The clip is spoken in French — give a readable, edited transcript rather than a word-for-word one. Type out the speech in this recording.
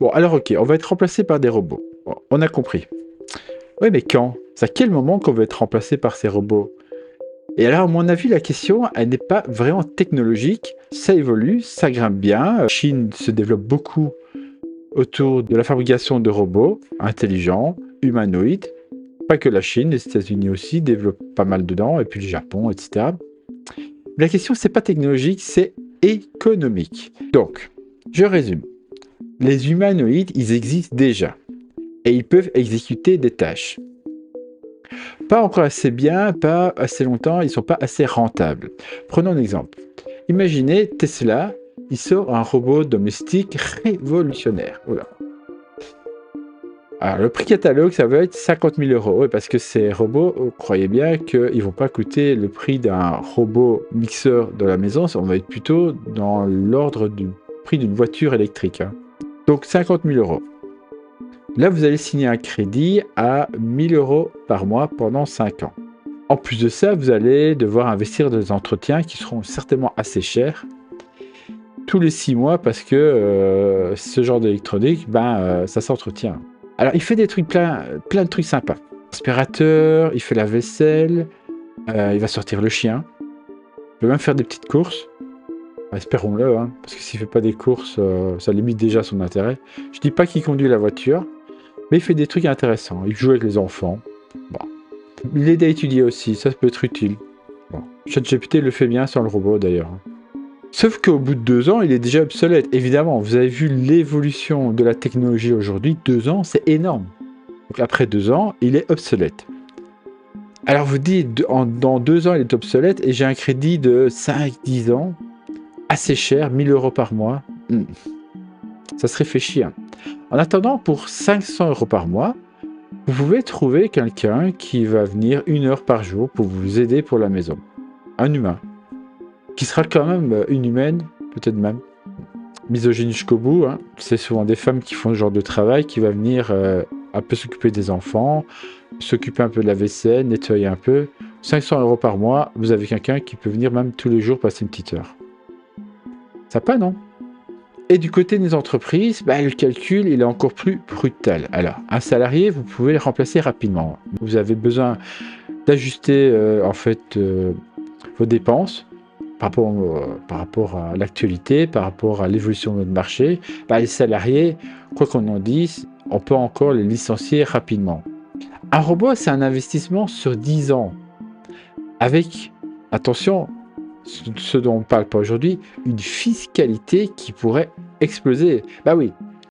Bon, alors ok, on va être remplacé par des robots. Bon, on a compris. Oui, mais quand? C'est à quel moment qu'on va être remplacé par ces robots? Et alors, à mon avis, la question, elle n'est pas vraiment technologique. Ça évolue, ça grimpe bien. La Chine se développe beaucoup autour de la fabrication de robots intelligents, humanoïdes. Pas que la Chine, les États-Unis aussi développent pas mal dedans, et puis le Japon, etc. Mais la question, c'est pas technologique, c'est économique. Donc, je résume. Les humanoïdes, ils existent déjà et ils peuvent exécuter des tâches. Pas encore assez bien, pas assez longtemps, ils sont pas assez rentables. Prenons un exemple. Imaginez Tesla, il sort un robot domestique révolutionnaire. Oula. Alors, le prix catalogue, ça va être 50 000 euros. Oui, parce que ces robots, croyez bien qu'ils ne vont pas coûter le prix d'un robot mixeur de la maison, on va être plutôt dans l'ordre du prix d'une voiture électrique, hein. Donc 50 000 euros. Là, vous allez signer un crédit à 1 000 euros par mois pendant 5 ans. En plus de ça, vous allez devoir investir dans des entretiens qui seront certainement assez chers tous les 6 mois parce que ce genre d'électronique, ça s'entretient. Alors, il fait des trucs plein de trucs sympas. Aspirateur, il fait la vaisselle, il va sortir le chien, il peut même faire des petites courses. Espérons-le, hein, parce que s'il fait pas des courses, ça limite déjà son intérêt. Je dis pas qu'il conduit la voiture, mais il fait des trucs intéressants. Il joue avec les enfants. Bon. Il aide à étudier aussi, ça peut être utile. Bon. ChatGPT le fait bien sans le robot d'ailleurs. Sauf qu'au bout de 2 ans, il est déjà obsolète. Évidemment, vous avez vu l'évolution de la technologie aujourd'hui. 2 ans, c'est énorme. Donc après 2 ans, il est obsolète. Alors vous dites, dans 2 ans, il est obsolète et j'ai un crédit de 5-10 ans, assez cher, 1 000 euros par mois. Ça se réfléchit, hein. En attendant, pour 500 euros par mois, vous pouvez trouver quelqu'un qui va venir 1 heure par jour pour vous aider pour la maison. Un humain. Qui sera quand même une humaine, peut-être même. Misogyne jusqu'au bout, hein. C'est souvent des femmes qui font ce genre de travail, qui va venir un peu s'occuper des enfants, s'occuper un peu de la vaisselle, nettoyer un peu. 500 euros par mois, vous avez quelqu'un qui peut venir même tous les jours passer une petite heure. Sympa, non? Et du côté des entreprises, le calcul il est encore plus brutal. Alors, un salarié, vous pouvez le remplacer rapidement. Vous avez besoin d'ajuster vos dépenses par rapport à l'actualité, par rapport à l'évolution de notre marché. Les salariés, quoi qu'on en dise, on peut encore les licencier rapidement. Un robot, c'est un investissement sur 10 ans. Avec, attention, ce dont on ne parle pas aujourd'hui, une fiscalité qui pourrait exploser. Oui,